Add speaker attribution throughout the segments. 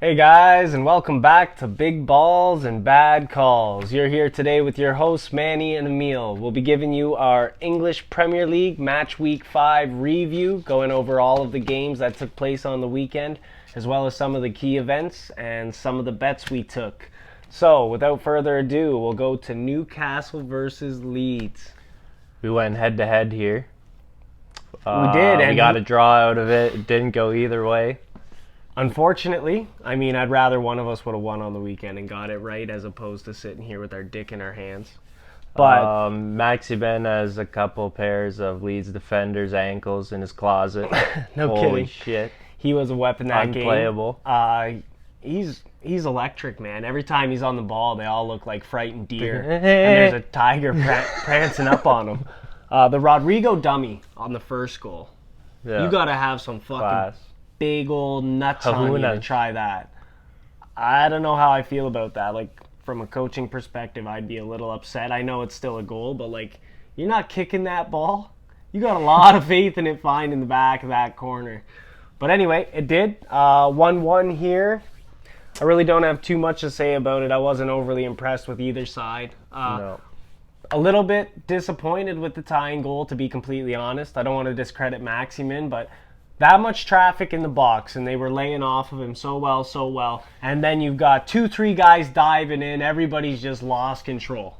Speaker 1: Hey guys, and welcome back to Big Balls and Bad Calls. You're here today with your hosts Manny and Emil. We'll be giving you our English Premier League Match Week 5 review, going over all of the games that took place on the weekend, as well as some of the key events and some of the bets we took. So, without further ado, we'll go to Newcastle versus Leeds.
Speaker 2: We went head-to-head here.
Speaker 1: We did, and
Speaker 2: we got a draw out of it. It didn't go either way.
Speaker 1: Unfortunately, I'd rather one of us would have won on the weekend and got it right as opposed to sitting here with our dick in our hands. But
Speaker 2: Maxi Ben has a couple pairs of Leeds defenders' ankles in his closet.
Speaker 1: No
Speaker 2: Holy
Speaker 1: kidding.
Speaker 2: shit.
Speaker 1: He was a weapon that game.
Speaker 2: Unplayable.
Speaker 1: He's electric, man. Every time he's on the ball, they all look like frightened deer. And there's a tiger prancing up on him. The Rodrigo dummy on the first goal.
Speaker 2: Yeah.
Speaker 1: You got to have some fucking
Speaker 2: Class.
Speaker 1: big old nuts on you to try that. I don't know how I feel about that. Like, from a coaching perspective, I'd be a little upset. I know it's still a goal, but, like, you're not kicking that ball. You got a lot of faith in it finding the back of that corner. But anyway, it did. 1-1 here. I really don't have too much to say about it. I wasn't overly impressed with either side.
Speaker 2: No.
Speaker 1: A little bit disappointed with the tying goal, to be completely honest. I don't want to discredit Maximin, but that much traffic in the box, and they were laying off of him so well. And then you've got 2-3 guys diving in. Everybody's just lost control.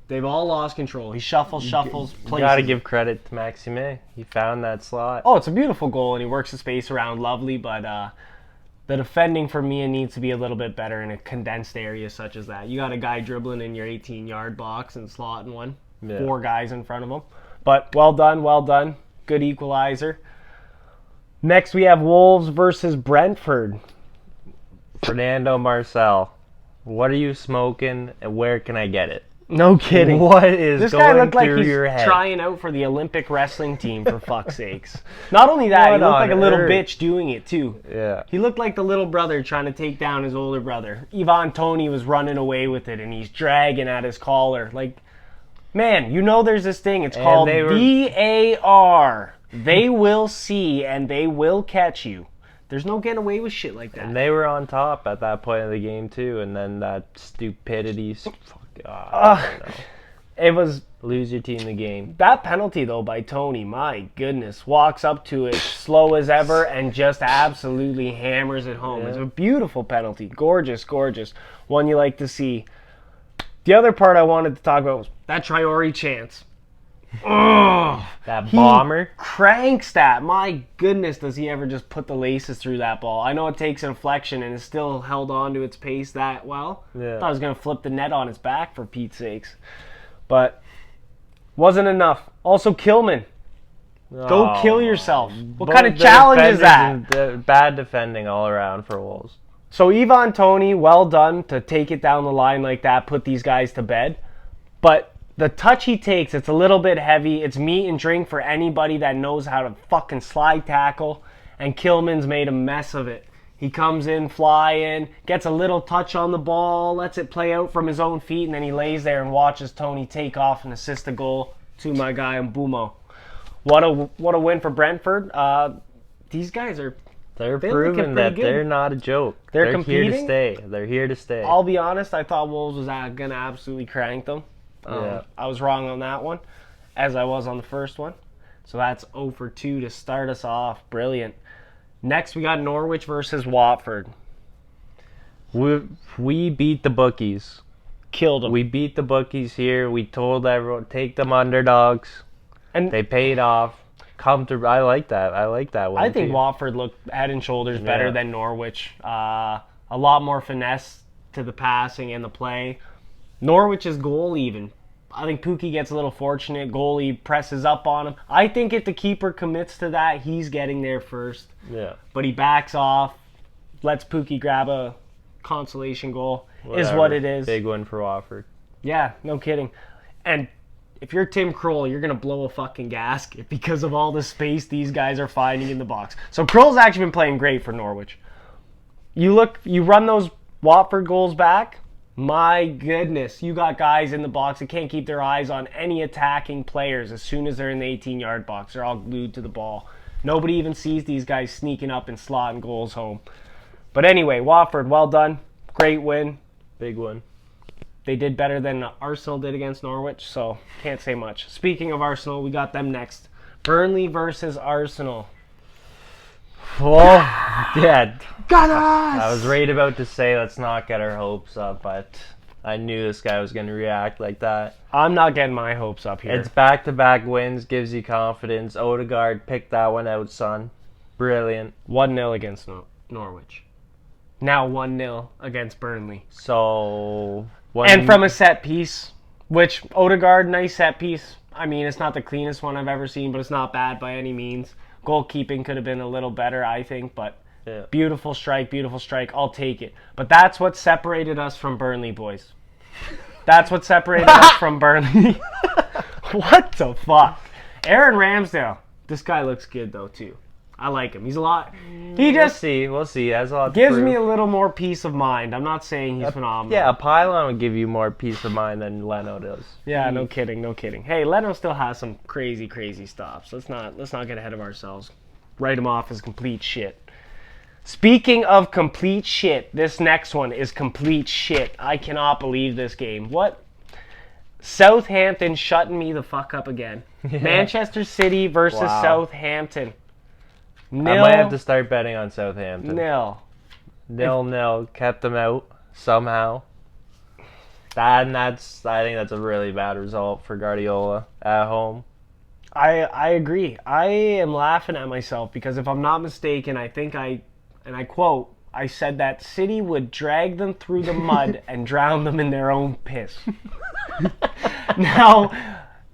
Speaker 1: They've all lost control. He shuffles, places.
Speaker 2: You got to give credit to Maxime. He found that slot.
Speaker 1: Oh, it's a beautiful goal, and he works the space around lovely, but the defending for me needs to be a little bit better in a condensed area such as that. You got a guy dribbling in your 18-yard box and slotting one. Yeah. 4 guys in front of him. But well done. Good equalizer. Next, we have Wolves versus Brentford.
Speaker 2: Fernando Marcel, what are you smoking and where can I get it?
Speaker 1: No kidding.
Speaker 2: What is
Speaker 1: this
Speaker 2: going
Speaker 1: guy looked like
Speaker 2: through
Speaker 1: he's
Speaker 2: your head?
Speaker 1: Trying out for the Olympic wrestling team, for fuck's sakes. Not only that, he looked like a little bitch doing it, too.
Speaker 2: Yeah.
Speaker 1: He looked like the little brother trying to take down his older brother. Ivan Toney was running away with it, and he's dragging at his collar. Like, man, you know there's this thing. It's called VAR. They will see, and they will catch you. There's no getting away with shit like that.
Speaker 2: And they were on top at that point of the game, too. And then that stupidity.
Speaker 1: It was
Speaker 2: lose your team the game.
Speaker 1: That penalty, though, by Toney, my goodness, walks up to it slow as ever and just absolutely hammers it home. Yeah. It's a beautiful penalty. Gorgeous. One you like to see. The other part I wanted to talk about was that Traore chance. Oh,
Speaker 2: that bomber.
Speaker 1: He cranks that. My goodness, does he ever just put the laces through that ball. I know it takes inflection and it's still held on to its pace that well.
Speaker 2: Yeah.
Speaker 1: I thought I was going to flip the net on his back, for Pete's sakes. But wasn't enough. Also, Kilman. Go kill yourself. What kind of challenge is that?
Speaker 2: Bad defending all around for Wolves.
Speaker 1: So Ivan Toney, well done to take it down the line like that, put these guys to bed. But the touch he takes, it's a little bit heavy. It's meat and drink for anybody that knows how to fucking slide tackle. And Kilman's made a mess of it. He comes in, flying, gets a little touch on the ball, lets it play out from his own feet, and then he lays there and watches Toney take off and assist the goal to my guy Mbumo. What a win for Brentford. These guys are...
Speaker 2: They're proving that they're not a joke. They're
Speaker 1: competing.
Speaker 2: Here to stay. They're here to stay.
Speaker 1: I'll be honest, I thought Wolves was going to absolutely crank them. I was wrong on that one, as I was on the first one. So that's 0 for 2 to start us off. Brilliant. Next, we got Norwich versus Watford.
Speaker 2: We beat the bookies.
Speaker 1: Killed them.
Speaker 2: We beat the bookies here. We told everyone, take them underdogs. And they paid off. I like that. I like that one.
Speaker 1: I think Watford looked head and shoulders better than Norwich. A lot more finesse to the passing and the play. Norwich's goal even. I think Pukki gets a little fortunate. Goalie presses up on him. I think if the keeper commits to that, he's getting there first.
Speaker 2: Yeah.
Speaker 1: But he backs off, lets Pukki grab a consolation goal.
Speaker 2: Whatever.
Speaker 1: Is what it is.
Speaker 2: Big win for Watford.
Speaker 1: Yeah, no kidding. And if you're Tim Krul, you're going to blow a fucking gasket because of all the space these guys are finding in the box. So Krul's actually been playing great for Norwich. You run those Watford goals back, my goodness, you got guys in the box that can't keep their eyes on any attacking players as soon as they're in the 18-yard box. They're all glued to the ball. Nobody even sees these guys sneaking up and slotting goals home. But anyway, Watford, well done. Great win.
Speaker 2: Big one.
Speaker 1: They did better than Arsenal did against Norwich, so can't say much. Speaking of Arsenal, we got them next. Burnley versus Arsenal.
Speaker 2: Well, yeah.
Speaker 1: Got us!
Speaker 2: I was right about to say let's not get our hopes up, but I knew this guy was going to react like that.
Speaker 1: I'm not getting my hopes up here.
Speaker 2: It's back-to-back wins, gives you confidence. Odegaard picked that one out, son. Brilliant.
Speaker 1: 1-0 against Norwich. Now 1-0 against Burnley.
Speaker 2: So...
Speaker 1: And from a set piece, which Odegaard, nice set piece. I mean, it's not the cleanest one I've ever seen, but it's not bad by any means. Goalkeeping could have been a little better, I think, but
Speaker 2: yeah.
Speaker 1: Beautiful strike. I'll take it. But that's what separated us from Burnley, boys. That's what separated us from Burnley. What the fuck? Aaron Ramsdale. This guy looks good, though, too. I like him. He's a lot. He just
Speaker 2: We'll see. Has a lot
Speaker 1: gives
Speaker 2: to
Speaker 1: me a little more peace of mind. I'm not saying he's phenomenal.
Speaker 2: Yeah, a pylon would give you more peace of mind than Leno does.
Speaker 1: Yeah, no kidding. Hey, Leno still has some crazy stops. Let's not get ahead of ourselves. Write him off as complete shit. Speaking of complete shit, this next one is complete shit. I cannot believe this game. What? Southampton shutting me the fuck up again. Yeah. Manchester City versus Southampton. Nil.
Speaker 2: I might have to start betting on Southampton.
Speaker 1: 0-0.
Speaker 2: Kept them out somehow. I think that's a really bad result for Guardiola at home.
Speaker 1: I agree. I am laughing at myself because if I'm not mistaken, I think and I quote, I said that City would drag them through the mud and drown them in their own piss. Now,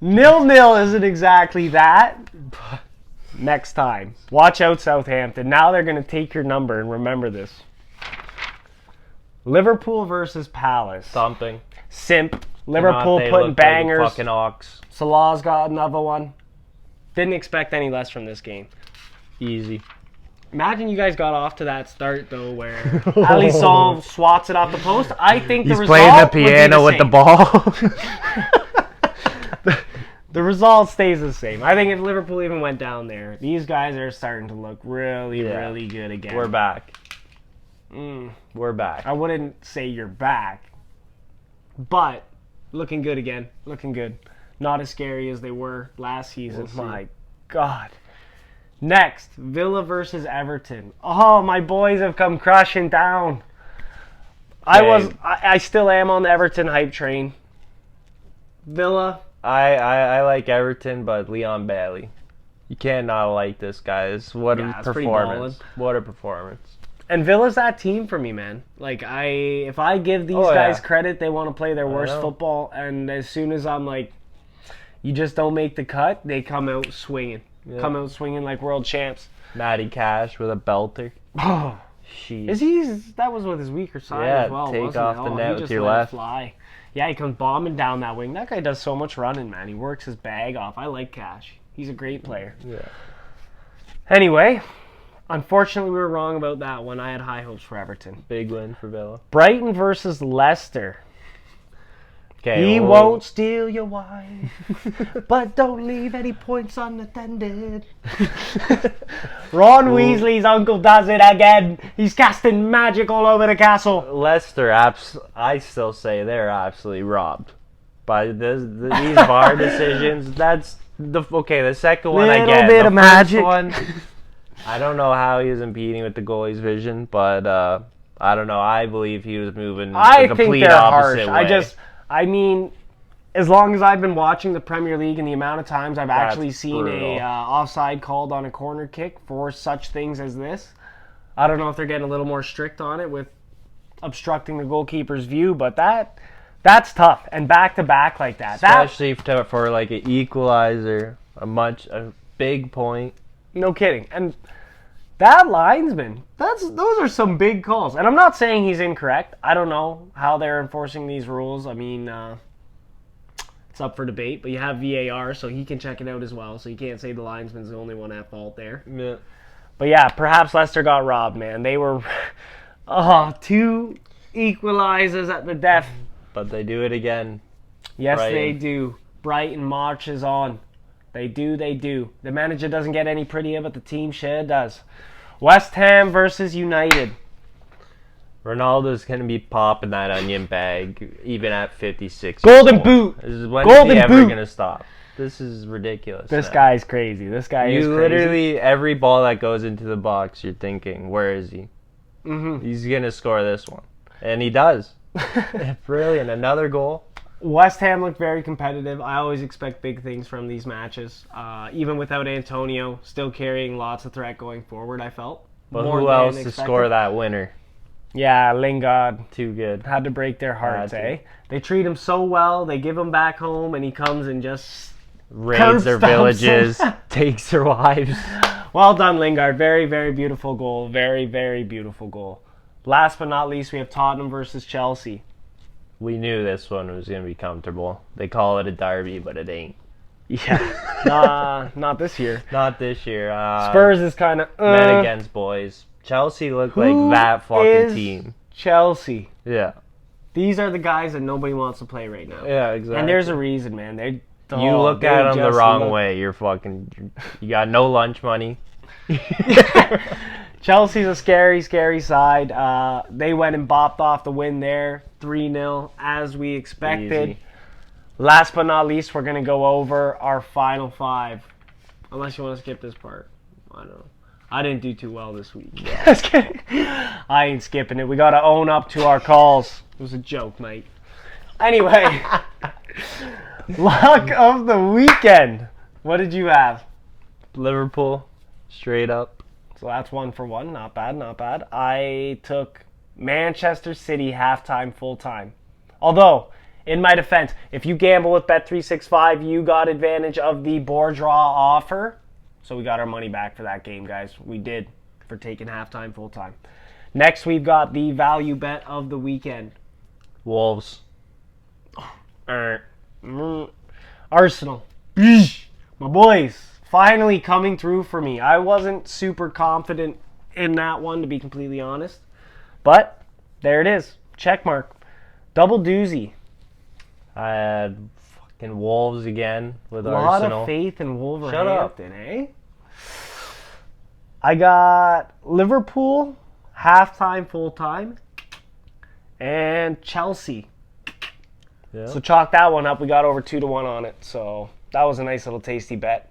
Speaker 1: 0-0 isn't exactly that. Next time. Watch out, Southampton. Now they're going to take your number, and remember this. Liverpool versus Palace.
Speaker 2: Something.
Speaker 1: Simp. Liverpool putting bangers.
Speaker 2: Like fucking ox.
Speaker 1: Salah's got another one. Didn't expect any less from this game.
Speaker 2: Easy.
Speaker 1: Imagine you guys got off to that start, though, where Alisson swats it off the post. I think
Speaker 2: he's playing the piano with the ball.
Speaker 1: The result stays the same. I think if Liverpool even went down there, these guys are starting to look really good again.
Speaker 2: We're back. We're back.
Speaker 1: I wouldn't say you're back, but looking good again. Looking good. Not as scary as they were last season. My God. Next, Villa versus Everton. Oh, my boys have come crashing down. I still am on the Everton hype train. Villa.
Speaker 2: I like Everton, but Leon Bailey. You can't not like this guy. What a performance. What a performance.
Speaker 1: And Villa's that team for me, man. Like, if I give these guys credit, they want to play their worst football. And as soon as I'm like, you just don't make the cut, they come out swinging. Yeah. Come out swinging like world champs.
Speaker 2: Matty Cash with a belter.
Speaker 1: Oh, that was with his weaker side as well.
Speaker 2: Take off the net with your left.
Speaker 1: Fly. Yeah, he comes bombing down that wing. That guy does so much running, man. He works his bag off. I like Cash. He's a great player.
Speaker 2: Yeah.
Speaker 1: Anyway, unfortunately, we were wrong about that one. I had high hopes for Everton.
Speaker 2: Big win for Villa.
Speaker 1: Brighton versus Leicester. He won't steal your wife, but don't leave any points unattended. Ron Weasley's uncle does it again. He's casting magic all over the castle.
Speaker 2: Leicester, I still say they're absolutely robbed by these VAR decisions. That's the second one I get.
Speaker 1: Bit of magic.
Speaker 2: One, I don't know how he was impeding with the goalie's vision, but I don't know. I believe he was moving the complete opposite way.
Speaker 1: I mean, as long as I've been watching the Premier League and the amount of times I've actually seen a offside called on a corner kick for such things as this, I don't know if they're getting a little more strict on it with obstructing the goalkeeper's view, but that's tough. And back-to-back like that.
Speaker 2: Especially for like an equalizer, a big point.
Speaker 1: No kidding. And that linesman, those are some big calls. And I'm not saying he's incorrect. I don't know how they're enforcing these rules. I mean, it's up for debate, but you have VAR, so he can check it out as well. So you can't say the linesman's the only one at fault there.
Speaker 2: Yeah.
Speaker 1: But yeah, perhaps Leicester got robbed, man. They were 2 equalizers at the death.
Speaker 2: But they do it again.
Speaker 1: Yes, they do. Brighton marches on. They do. The manager doesn't get any prettier, but the team sure does. West Ham versus United.
Speaker 2: Ronaldo's going to be popping that onion bag even at 56
Speaker 1: Golden
Speaker 2: years old.
Speaker 1: boot.
Speaker 2: When
Speaker 1: Golden
Speaker 2: is he ever
Speaker 1: boot.
Speaker 2: going to stop? This is ridiculous.
Speaker 1: This
Speaker 2: man.
Speaker 1: guy's crazy. This guy is
Speaker 2: You
Speaker 1: crazy.
Speaker 2: literally, every ball that goes into the box, you're thinking, where is he?
Speaker 1: Mm-hmm.
Speaker 2: He's going to score this one. And he does. Brilliant. Another goal.
Speaker 1: West Ham looked very competitive. I always expect big things from these matches. Even without Antonio, still carrying lots of threat going forward, I felt.
Speaker 2: But
Speaker 1: More
Speaker 2: who
Speaker 1: than
Speaker 2: else to
Speaker 1: expected.
Speaker 2: score that winner?
Speaker 1: Yeah, Lingard
Speaker 2: Too good.
Speaker 1: had to break their hearts,
Speaker 2: Had to.
Speaker 1: eh? They treat him so well. They give him back home, and he comes and just...
Speaker 2: Raids their
Speaker 1: Curb stomps
Speaker 2: villages,
Speaker 1: them.
Speaker 2: takes their wives.
Speaker 1: Well done, Lingard. Very, very beautiful goal. Very, very beautiful goal. Last but not least, we have Tottenham versus Chelsea.
Speaker 2: We knew this one was going to be comfortable. They call it a derby, but it ain't.
Speaker 1: Yeah. Not this year.
Speaker 2: Not this year.
Speaker 1: Spurs is kind of...
Speaker 2: Men against boys. Chelsea look like
Speaker 1: Who
Speaker 2: that fucking
Speaker 1: is
Speaker 2: team.
Speaker 1: Chelsea.
Speaker 2: Yeah.
Speaker 1: These are the guys that nobody wants to play right now.
Speaker 2: Yeah, exactly.
Speaker 1: And there's a reason, man.
Speaker 2: You look at them the wrong way. You're fucking... You got no lunch money.
Speaker 1: Chelsea's a scary, scary side. They went and bopped off the win there. 3-0, as we expected.
Speaker 2: Easy.
Speaker 1: Last but not least, we're going to go over our final five. Unless you want to skip this part. I don't know. I didn't do too well this week. Just kidding. I ain't skipping it. We got to own up to our calls. It was a joke, mate. Anyway. Luck of the weekend. What did you have?
Speaker 2: Liverpool, straight up.
Speaker 1: So that's 1 for 1. Not bad, not bad. I took Manchester City halftime, full time. Although, in my defense, if you gamble with Bet365, you got advantage of the board draw offer. So we got our money back for that game, guys. We did for taking halftime, full time. Next, we've got the value bet of the weekend.
Speaker 2: Wolves.
Speaker 1: Arsenal. My boys. Finally coming through for me. I wasn't super confident in that one, to be completely honest. But there it is. Check mark. Double doozy.
Speaker 2: I had fucking Wolves again with
Speaker 1: A lot
Speaker 2: Arsenal.
Speaker 1: of faith in Wolverhampton,
Speaker 2: Shut
Speaker 1: eh? I got Liverpool, halftime, full time, and Chelsea.
Speaker 2: Yeah.
Speaker 1: So chalk that one up. We got over 2-1 on it. So that was a nice little tasty bet.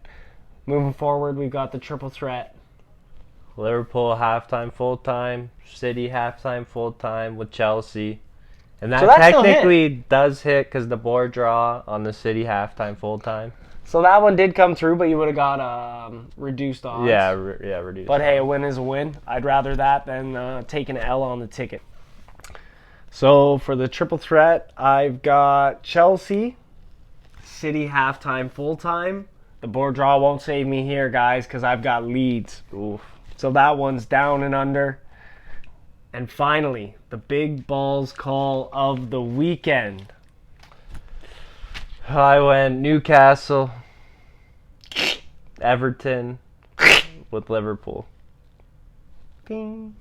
Speaker 1: Moving forward, we've got the triple threat.
Speaker 2: Liverpool halftime, full time. City halftime, full time with Chelsea. And that
Speaker 1: So that still
Speaker 2: technically does hit because the board draw on the City halftime, full time.
Speaker 1: So that one did come through, but you would have got reduced odds.
Speaker 2: Yeah, reduced.
Speaker 1: But hey, a win is a win. I'd rather that than taking an L on the ticket. So for the triple threat, I've got Chelsea, City halftime, full time. The board draw won't save me here, guys, because I've got Leeds.
Speaker 2: Oof.
Speaker 1: So that one's down and under. And finally, the big balls call of the weekend.
Speaker 2: I went Newcastle, Everton with Liverpool.
Speaker 1: Bing.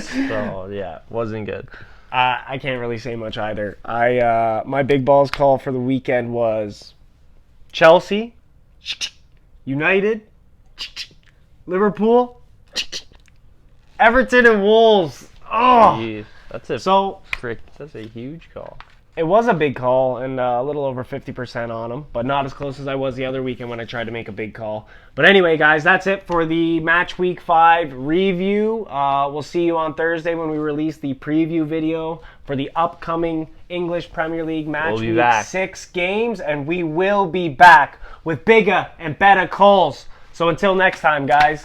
Speaker 2: So yeah, wasn't good.
Speaker 1: I can't really say much either. My big balls call for the weekend was Chelsea, United, Liverpool, Everton, and Wolves. Oh,
Speaker 2: Jeez, that's a
Speaker 1: so
Speaker 2: that's a huge call.
Speaker 1: it was a big call and a little over 50% on them, but not as close as I was the other weekend when I tried to make a big call. But anyway, guys, that's it for the Match Week 5 review. We'll see you on Thursday when we release the preview video for the upcoming English Premier League Match
Speaker 2: We'll be
Speaker 1: Week
Speaker 2: back.
Speaker 1: 6 games, and we will be back with bigger and better calls. So until next time, guys.